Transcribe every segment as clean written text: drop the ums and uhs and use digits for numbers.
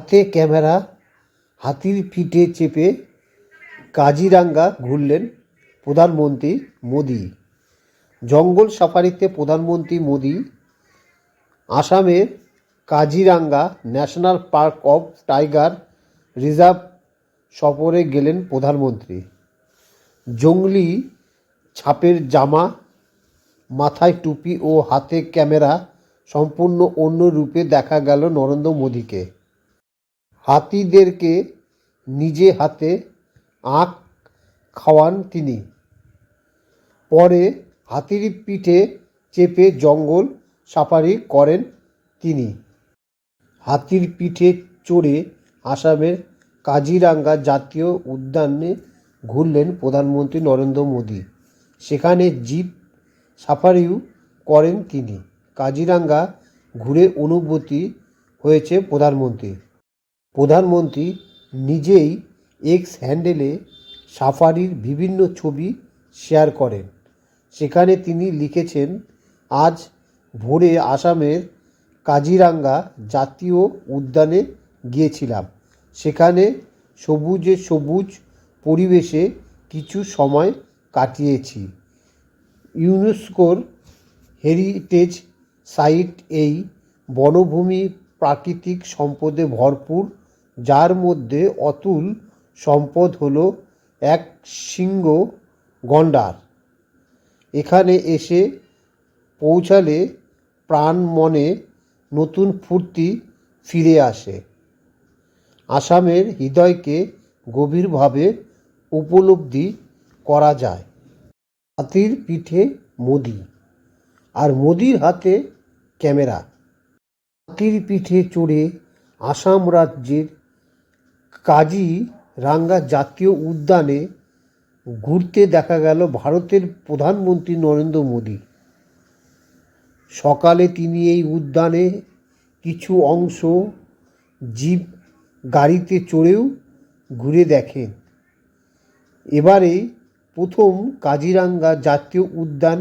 হাতে ক্যামেরা, হাতির পিঠে চেপে কাজিরাঙ্গা ঘুরলেন প্রধানমন্ত্রী মোদি। জঙ্গল সাফারিতে প্রধানমন্ত্রী মোদি আসামের Kaziranga national park of tiger reserve সফরে গেলেন প্রধানমন্ত্রী। জঙ্গলি ছাপের জামা, মাথায় টুপি ও হাতে ক্যামেরা সম্পূর্ণ অন্য রূপে দেখা গেল নরেন্দ্র মোদীকে। হাতিদেরকে নিজে হাতে আখ খাওয়ান তিনি। পরে হাতির পিঠে চেপে জঙ্গল সাফারি করেন তিনি। হাতির পিঠে চড়ে আসামের কাজিরাঙ্গা জাতীয় উদ্যানে ঘুরলেন প্রধানমন্ত্রী নরেন্দ্র মোদী। সেখানে জিপ সাফারিও করেন তিনি। কাজিরাঙ্গা ঘুরে অনুভূতি হয়েছে প্রধানমন্ত্রী নিজেই এক্স হ্যান্ডেলে সাফারির বিভিন্ন ছবি শেয়ার করেন। সেখানে তিনি লিখেছেন, আজ ভোরে আসামের কাজিরাঙ্গা জাতীয় উদ্যানে গিয়েছিলাম। সেখানে সবুজে সবুজ পরিবেশে কিছু সময় কাটিয়েছি। ইউনেস্কোর হেরিটেজ সাইট এই বনভূমি প্রাকৃতিক সম্পদে ভরপুর, যার মধ্যে অতুল সম্পদ হলো এক সিংহ গন্ডার। এখানে এসে পৌঁছালে প্রাণ মনে নতুন ফুর্তি ফিরে আসে। আসামের হৃদয়কে গভীরভাবে উপলব্ধি করা যায়। হাতির পিঠে মোদি আর মোদির হাতে ক্যামেরা। হাতির পিঠে চড়ে আসাম রাজ্যের কাজিরাঙ্গা জাতীয় উদ্যানে ঘুরতে দেখা গেল ভারতের প্রধানমন্ত্রী নরেন্দ্র মোদী। সকালে তিনি এই উদ্যানে কিছু অংশ জিপ গাড়িতে চড়েও ঘুরে দেখেন। এবারে প্রথম কাজিরাঙ্গা জাতীয় উদ্যান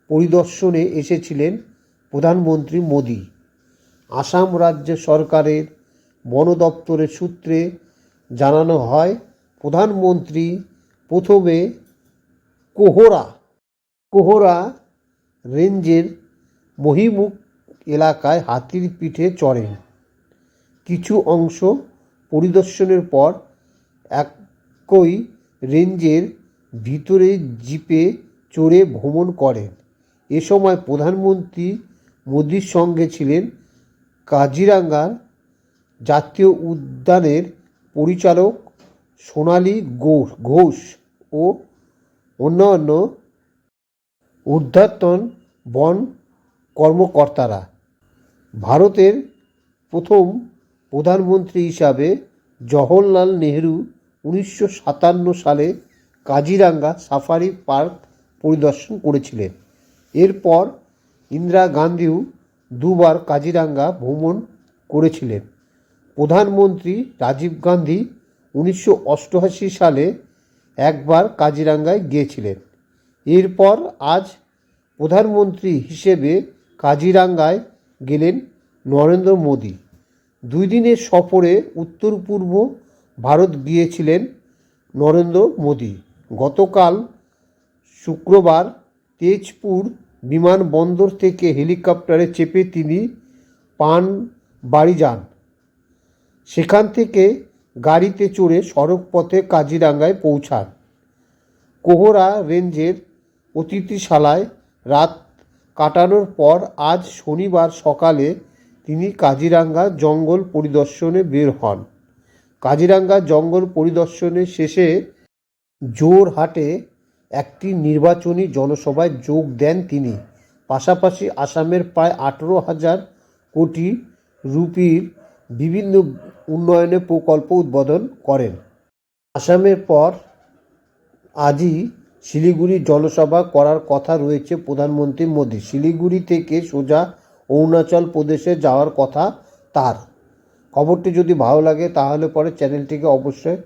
পরিদর্শনে এসেছিলেন প্রধানমন্ত্রী মোদী। আসাম রাজ্য সরকারের বন দপ্তরের সূত্রে জানানো হয়, প্রধানমন্ত্রী প্রথমে কোহরা রেঞ্জের মহিমুখ এলাকায় হাতির পিঠে চড়েন। কিছু অংশ পরিদর্শনের পর একই রেঞ্জের ভিতরে জিপে চড়ে ভ্রমণ করেন। এ সময় প্রধানমন্ত্রী মোদীর সঙ্গে ছিলেন কাজিরাঙ্গা জাতীয় উদ্যানের পরিচালক সোনালী ঘোষ ও অন্যান্য ঊর্ধ্বতন বন কর্মকর্তারা। ভারতের প্রথম প্রধানমন্ত্রী হিসাবে জওহরলাল নেহরু 1957 সালে কাজিরাঙ্গা সাফারি পার্ক পরিদর্শন করেছিলেন। এরপর ইন্দিরা গান্ধীও দুবার কাজিরাঙ্গা ভ্রমণ করেছিলেন। প্রধানমন্ত্রী রাজীব গান্ধী 1988 সালে একবার কাজিরাঙ্গায় গিয়েছিলেন। এরপর আজ প্রধানমন্ত্রী হিসেবে কাজিরাঙ্গায় গেলেন নরেন্দ্র মোদী। 2 দিনের সফরে উত্তর পূর্ব ভারত গিয়েছিলেন নরেন্দ্র মোদী। গতকাল শুক্রবার তেজপুর বিমানবন্দর থেকে হেলিকপ্টারে চেপে তিনি পানবাড়ি যান। সেখান থেকে গাড়িতে চড়ে সড়কপথে কাজিরাঙ্গায় পৌঁছান। কোহরা রেঞ্জের অতিথিশালায় রাত কাটানোর পর আজ শনিবার সকালে তিনি কাজিরাঙ্গা জঙ্গল পরিদর্শনে বের হন। কাজিরাঙ্গা জঙ্গল পরিদর্শনের শেষে জোরহাটে একটি নির্বাচনী জনসভায় যোগ দেন তিনি। পাশাপাশি আসামের প্রায় 18,000 কোটি রুপির বিভিন্ন উন্নয়নের প্রকল্প উদ্বোধন করেন। আসামের পর আজই শিলিগুড়ি জনসভা করার কথা রয়েছে প্রধানমন্ত্রী মোদী। শিলিগুড়ি থেকে সোজা অরুণাচল প্রদেশে যাওয়ার কথা তার। খবরটি যদি ভালো লাগে তাহলে পরে চ্যানেলটিকে অবশ্যই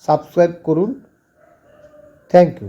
সাবস্ক্রাইব করুন। Thank you.